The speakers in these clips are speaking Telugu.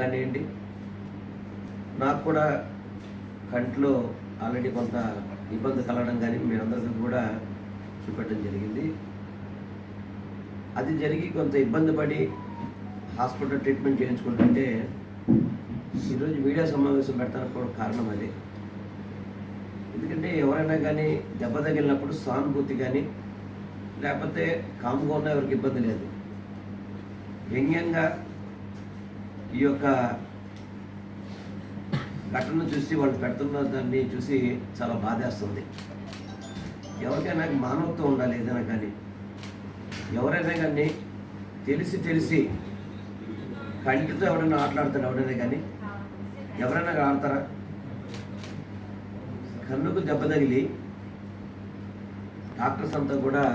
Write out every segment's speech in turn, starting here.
కానివ్వండి, నాకు కూడా కంట్లో ఆల్రెడీ కొంత ఇబ్బంది కలగడం కానీ మీరందరికీ కూడా చూపెట్టడం జరిగింది. అది జరిగి కొంత ఇబ్బంది పడి హాస్పిటల్ ట్రీట్మెంట్ చేయించుకుంటుంటే ఈరోజు మీడియా సమావేశం పెట్టడానికి కూడా కారణం అదే. ఎందుకంటే ఎవరైనా కానీ దెబ్బ తగిలినప్పుడు సానుభూతి కానీ లేకపోతే కామ్గా ఉన్న ఎవరికి ఇబ్బంది లేదు. వ్యంగ్యంగా ఈ యొక్క ఘటనను చూసి వాళ్ళు పెడుతున్న దాన్ని చూసి చాలా బాధేస్తుంది. ఎవరికైనా మానవత్వం ఉండాలి. ఏదైనా కానీ ఎవరైనా కానీ తెలిసి కంటితో ఎవరైనా ఆటలాడతాడు ఎవరైనా కానీ ఎవరైనా ఆడతారా? కన్నుకు దెబ్బ తగిలి డాక్టర్స్ అంతా కూడా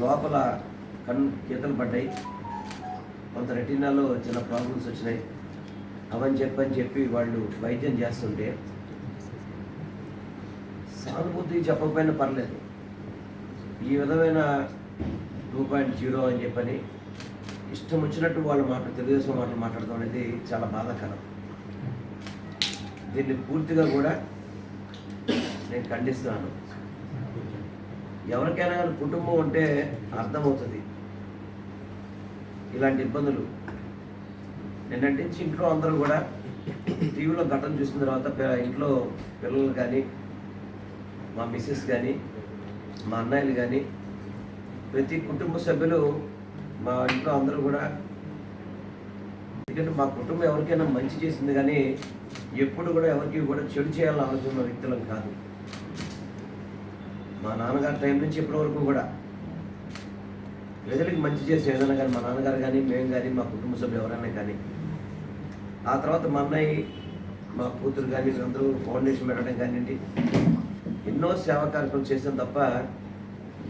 లోపల కన్ను గీతలు పడ్డాయి, కొంత రెటీనాలో చిన్న ప్రాబ్లమ్స్ వచ్చినాయి, అవని చెప్పి వాళ్ళు వైద్యం చేస్తుంటే సానుభూతి చెప్పకపోయినా పర్లేదు, ఈ విధమైన 2.0 అని చెప్పని ఇష్టం వచ్చినట్టు వాళ్ళ తెలుగుదేశం మాటలు మాట్లాడడం అనేది చాలా బాధాకరం. దీన్ని పూర్తిగా కూడా నేను ఖండిస్తున్నాను. ఎవరికైనా కానీ కుటుంబం అంటే అర్థమవుతుంది ఇలాంటి ఇబ్బందులు. నిన్నటి నుంచి ఇంట్లో అందరూ కూడా టీవీలో ఘటన చూసిన తర్వాత ఇంట్లో పిల్లలు కానీ మా మిస్సెస్ కానీ మా అన్నయ్యలు కానీ ప్రతి కుటుంబ సభ్యులు మా ఇంట్లో అందరూ కూడా, ఎందుకంటే మా కుటుంబం ఎవరికైనా మంచి చేసింది కానీ ఎప్పుడు కూడా ఎవరికి కూడా చెడు చేయాలని ఆలోచన వ్యక్తులం కాదు. మా నాన్నగారి టైం నుంచి ఇప్పటి వరకు కూడా ప్రజలకి మంచి చేసే ఏదైనా కానీ మా నాన్నగారు కానీ మేము కానీ మా కుటుంబ సభ్యులు ఎవరైనా కానీ, ఆ తర్వాత మా అన్నయ్య మా కూతురు కానీ అందరూ ఫౌండేషన్ పెట్టడం కానివ్వండి, ఎన్నో సేవా కార్యక్రమాలు చేసాం తప్ప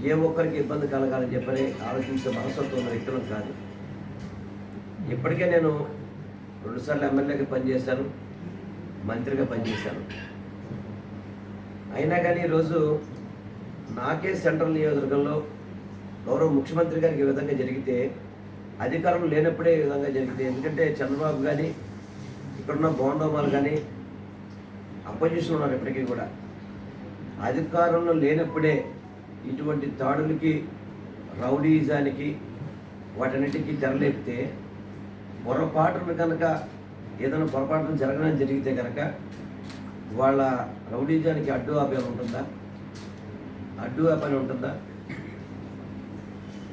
ఏ ఒక్కరికి ఇబ్బంది కలగాలని చెప్పని ఆలోచించే మనస్తత్వం ఉన్న వ్యక్తులం కాదు. ఇప్పటికే నేను 2 సార్లు ఎమ్మెల్యేగా పనిచేశాను, మంత్రిగా పనిచేశాను. అయినా కానీ ఈరోజు నాకే సెంట్రల్ నియోజకవర్గంలో గౌరవ ముఖ్యమంత్రి గారికి ఈ విధంగా జరిగితే, అధికారం లేనప్పుడే ఈ విధంగా జరిగితే, ఎందుకంటే చంద్రబాబు కానీ ఇక్కడున్న బోండోమాలు కానీ అపోజిషన్ ఉన్నారు, ఇప్పటికీ కూడా అధికారంలో లేనప్పుడే ఇటువంటి దాడులకి రౌడీజానికి వాటన్నిటికీ తెరలేపితే, పొరపాటును కనుక ఏదైనా పొరపాటును జరగడం జరిగితే కనుక వాళ్ళ రౌడీజానికి అడ్డు ఆపని ఉంటుందా?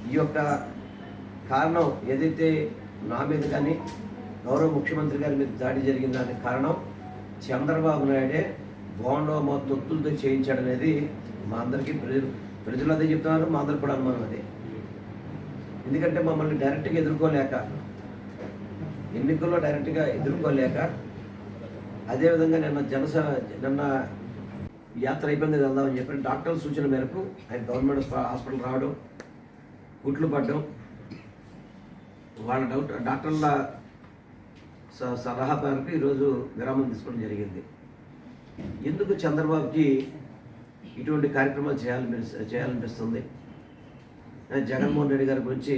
ఈ యొక్క కారణం ఏదైతే నా మీద కానీ గౌరవ ముఖ్యమంత్రి గారి మీద దాడి జరిగిన దానికి కారణం చంద్రబాబు నాయుడే బోండోమా తొత్తులతో చేయించాడనేది మా అందరికీ ప్రజలు అదే చెప్తున్నారు, మా అందరికి కూడా అనుమానం అదే. ఎందుకంటే మమ్మల్ని డైరెక్ట్గా ఎదుర్కోలేక, ఎన్నికల్లో డైరెక్ట్గా ఎదుర్కోలేక, అదేవిధంగా నిన్న యాత్ర అయిపోయింది వెళ్దామని చెప్పి డాక్టర్ల సూచన మేరకు ఆయన గవర్నమెంట్ హాస్పిటల్ రావడం, కుట్లు పడడం, వాళ్ళ డాక్టర్ల సలహా మేరకు ఈరోజు విరామం తీసుకోవడం జరిగింది. ఎందుకు చంద్రబాబుకి ఇటువంటి కార్యక్రమాలు చేయాలనిపిస్తుంది? జగన్మోహన్ రెడ్డి గారి గురించి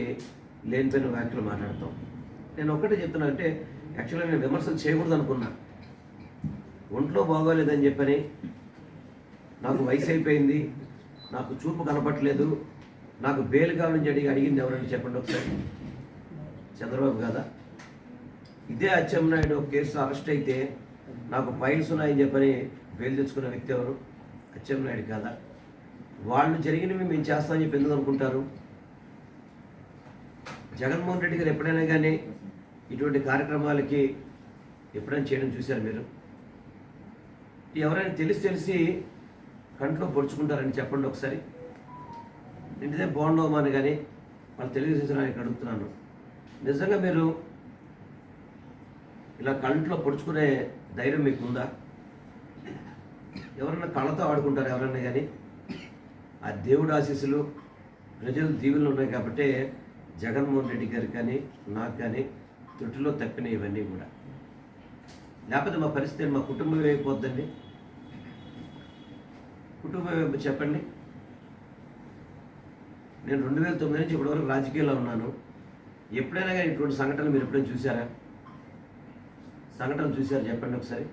లేనిపోయిన వ్యాఖ్యలు మాట్లాడతాం. నేను ఒక్కటే చెప్తున్నా, అంటే యాక్చువల్గా నేను విమర్శలు చేయకూడదు అనుకున్నా. ఒంట్లో బాగోలేదని చెప్పని, నాకు వయసు అయిపోయింది, నాకు చూపు కనపట్లేదు, నాకు బెయిల్ కావాలని అడిగింది ఎవరైనా చెప్పండి ఒకసారి? చంద్రబాబు కాదా? ఇదే అచ్చెన్నాయుడు కేసులో అరెస్ట్ అయితే నాకు ఫైల్స్ ఉన్నాయని చెప్పని బెయిల్ తెచ్చుకున్న వ్యక్తి ఎవరు? అచ్చెన్నాయుడు కాదా? వాళ్ళు జరిగినవి మేము చేస్తామని చెప్పి ఎందుకు అనుకుంటారు? జగన్మోహన్ రెడ్డి గారు ఎప్పుడైనా కానీ ఇటువంటి కార్యక్రమాలకి ఎప్పుడైనా చేయడం చూశారు మీరు? ఎవరైనా తెలిసి కంట్లో పొడుచుకుంటారని చెప్పండి ఒకసారి. ఇంటిదే బోండోమాని కానీ వాళ్ళు తెలుగుదేశం నాయకులు అడుగుతున్నాను, నిజంగా మీరు ఇలా కంట్లో పొడుచుకునే ధైర్యం మీకుందా? ఎవరైనా కళ్ళతో ఆడుకుంటారు ఎవరైనా కానీ? ఆ దేవుడు ఆశీస్సులు, ప్రజలు దీవెనలు ఉన్నాయి కాబట్టి జగన్మోహన్ రెడ్డి గారికి కానీ నాకు కానీ త్రుటిలో తప్పిన ఇవన్నీ కూడా. లేకపోతే మా పరిస్థితి, మా కుటుంబం ఏమైపోద్దండి? కుటుంబం ఏమైపో చెప్పండి. నేను 2009 నుంచి ఇప్పటివరకు రాజకీయాల్లో ఉన్నాను. ఎప్పుడైనా కానీ ఇటువంటి సంఘటనలు మీరు ఎప్పుడైనా చూసారా? సంఘటనలు చూసారా చెప్పండి ఒకసారి.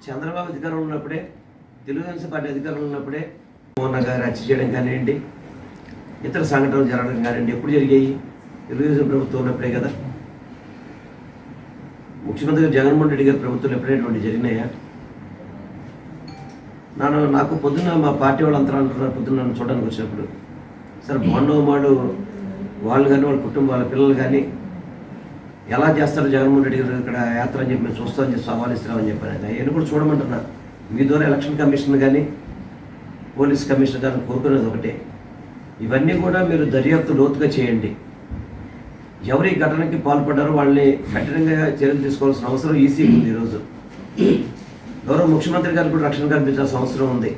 చంద్రబాబు అధికారంలో ఉన్నప్పుడే, తెలుగుదేశం పార్టీ అధికారంలో ఉన్నప్పుడే మోహన్ గారు హత్య చేయడం కానివ్వండి, ఇతర సంఘటనలు జరగడం కానివ్వండి ఎప్పుడు జరిగాయి? తెలుగుదేశం ప్రభుత్వం ఉన్నప్పుడే కదా. ముఖ్యమంత్రి జగన్మోహన్ రెడ్డి గారి ప్రభుత్వంలో ఎప్పుడైనటువంటి జరిగినాయా? నాకు పొద్దున్న మా పార్టీ వాళ్ళు అంతా అంటున్నారు, పొద్దున్న నన్ను చూడడానికి వచ్చినప్పుడు, సార్ బాండవమాడు వాళ్ళు కానీ వాళ్ళ కుటుంబం వాళ్ళ పిల్లలు కానీ ఎలా చేస్తారు జగన్మోహన్ రెడ్డి గారు ఇక్కడ యాత్ర అని చెప్పి మేము చూస్తామని చెప్పి సవాల్ ఇస్తున్నామని చెప్పాను. అవన్నీ కూడా చూడమంటున్నా. మీ ద్వారా ఎలక్షన్ కమిషన్ కానీ పోలీస్ కమిషనర్ గారిని కోరుకునేది ఒకటే, ఇవన్నీ కూడా మీరు దర్యాప్తు లోతుగా చేయండి. ఎవరు ఈ ఘటనకి పాల్పడ్డారో వాళ్ళని కఠినంగా చర్యలు తీసుకోవాల్సిన అవసరం ఈసీకి ఉంది. ఈరోజు గౌరవ ముఖ్యమంత్రి గారికి కూడా రక్షణ కల్పించాల్సిన అవసరం ఉంది.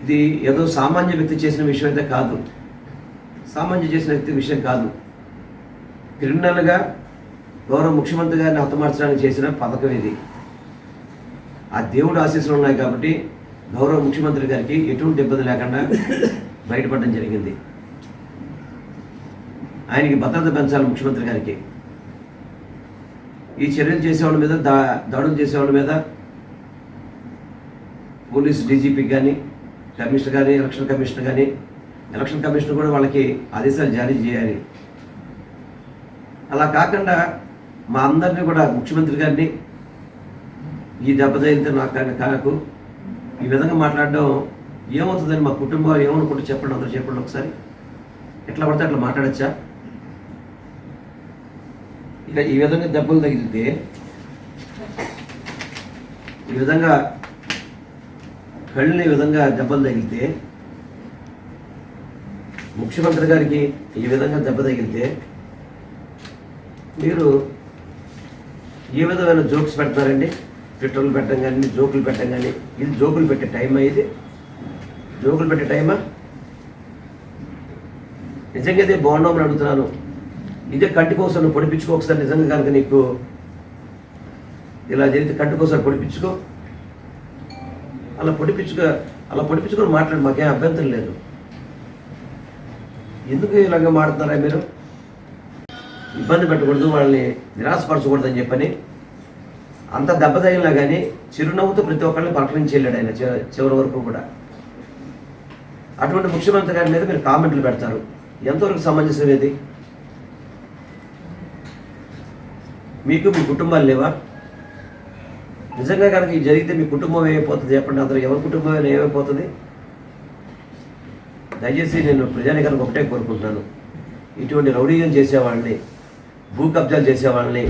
ఇది ఏదో సామాన్య వ్యక్తి చేసిన విషయం అయితే కాదు, సామాన్య చేసిన వ్యక్తి విషయం కాదు. క్రిమినల్గా గౌరవ ముఖ్యమంత్రి గారిని హతమార్చడానికి చేసిన పథకం ఇది. ఆ దేవుడు ఆశీస్సులు ఉన్నాయి కాబట్టి గౌరవ ముఖ్యమంత్రి గారికి ఎటువంటి ఇబ్బంది లేకుండా బయటపడడం జరిగింది. ఆయనకి భద్రత పెంచాలి ముఖ్యమంత్రి గారికి. ఈ చర్యలు చేసేవాళ్ళ మీద, దాడులు చేసేవాళ్ళ మీద పోలీసు డీజీపీకి కానీ, కమిషనర్ కానీ, ఎలక్షన్ కమిషనర్ కానీ, ఎలక్షన్ కమిషనర్ కూడా వాళ్ళకి ఆదేశాలు జారీ చేయాలి. అలా కాకుండా మా అందరినీ కూడా ముఖ్యమంత్రి గారిని ఈ దెబ్బతగిలితే నాకు ఈ విధంగా మాట్లాడడం ఏమవుతుందని మా కుటుంబాలు ఏమనుకుంటే చెప్పండి, అందరూ చెప్పండి ఒకసారి. ఎట్లా పడితే అట్లా మాట్లాడచ్చా? ఇక ఈ విధంగా దెబ్బలు తగిలితే, ఈ విధంగా కళ్ళని ఈ విధంగా దెబ్బలు తగిలితే, ముఖ్యమంత్రి గారికి ఈ విధంగా దెబ్బ తగిలితే మీరు ఏ విధమైన జోక్స్ పెడతారండి? ట్విట్టర్లు పెట్టడం కానీ, జోకులు పెట్టడం కానీ. ఇది జోకులు పెట్టే టైమా? ఇది జోకులు పెట్టే టైమా? నిజంగా ఇదే బాగుండమని అడుగుతున్నాను. ఇదే కంటికోసం నువ్వు పొడిపించుకో ఒకసారి. నిజంగా కనుక నీకు ఇలా జరిగితే కంటికోసారి పొడిపించుకో. అలా పొడిపించుకొని మాట్లాడి మాకేం అభ్యంతరం లేదు. ఎందుకు ఇలాగ మాడుతున్నారా మీరు? ఇబ్బంది పెట్టకూడదు, వాళ్ళని నిరాశపరచకూడదని చెప్పని అంత దెబ్బ తగిలినా కానీ చిరునవ్వుతో ప్రతి ఒక్కరిని పలకరించి వెళ్ళాడు ఆయన చివరి వరకు కూడా. అటువంటి ముఖ్యమంత్రి గారి మీద మీరు కామెంట్లు పెడతారు, ఎంతవరకు సమంజసం? ఇది మీకు మీ కుటుంబాలు లేవా? నిజంగా కనుక ఇది జరిగితే మీ కుటుంబం ఏమైపోతుంది చెప్పండి. అందరూ ఎవరి కుటుంబం ఏమైపోతుంది? దయచేసి నేను ప్రజానికానికి ఒకటే కోరుకుంటున్నాను, ఇటువంటి రౌడీజం చేసేవాళ్ళని, భూ కబ్జాలు చేసేవాళ్ళని,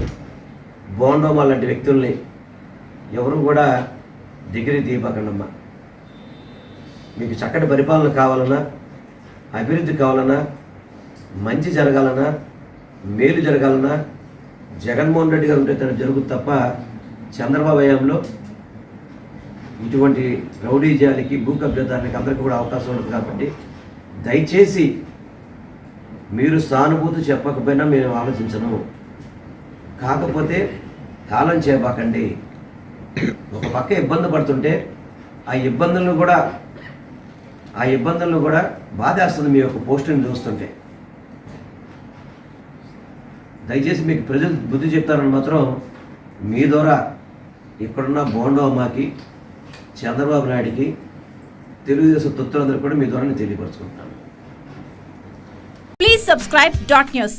బోండోమా లాంటి వ్యక్తుల్ని ఎవరు కూడా దగ్గరికి తీయబాకండమ్మా. మీకు చక్కటి పరిపాలన కావాలన్నా, అభివృద్ధి కావాలన్నా, మంచి జరగాలన్నా, మేలు జరగాలన్నా జగన్మోహన్ రెడ్డి గారు ఉంటే తను జరుగుతుంది తప్ప చంద్రబాబు హయాంలో ఇటువంటి రౌడీజాలకి, భూ కబ్జాదారులకి అందరికీ కూడా అవకాశం ఉంటుంది. కాబట్టి దయచేసి మీరు సానుభూతి చెప్పకపోయినా మేము ఆలోచించను. కాకపోతే కాలం చేయబాకండి. ఒక పక్క ఇబ్బంది పడుతుంటే ఆ ఇబ్బందులను కూడా బాధేస్తుంది మీ యొక్క పోస్టుని చూస్తుంటే. దయచేసి మీకు ప్రజలు బుద్ధి చెప్తారని మాత్రం మీ ద్వారా ఇక్కడున్న బోండోమాకి, చంద్రబాబు నాయుడికి, తెలుగుదేశం తొత్తులందరూ కూడా మీ ద్వారా నేను తెలియపరుచుకుంటున్నాను. Please subscribe .news.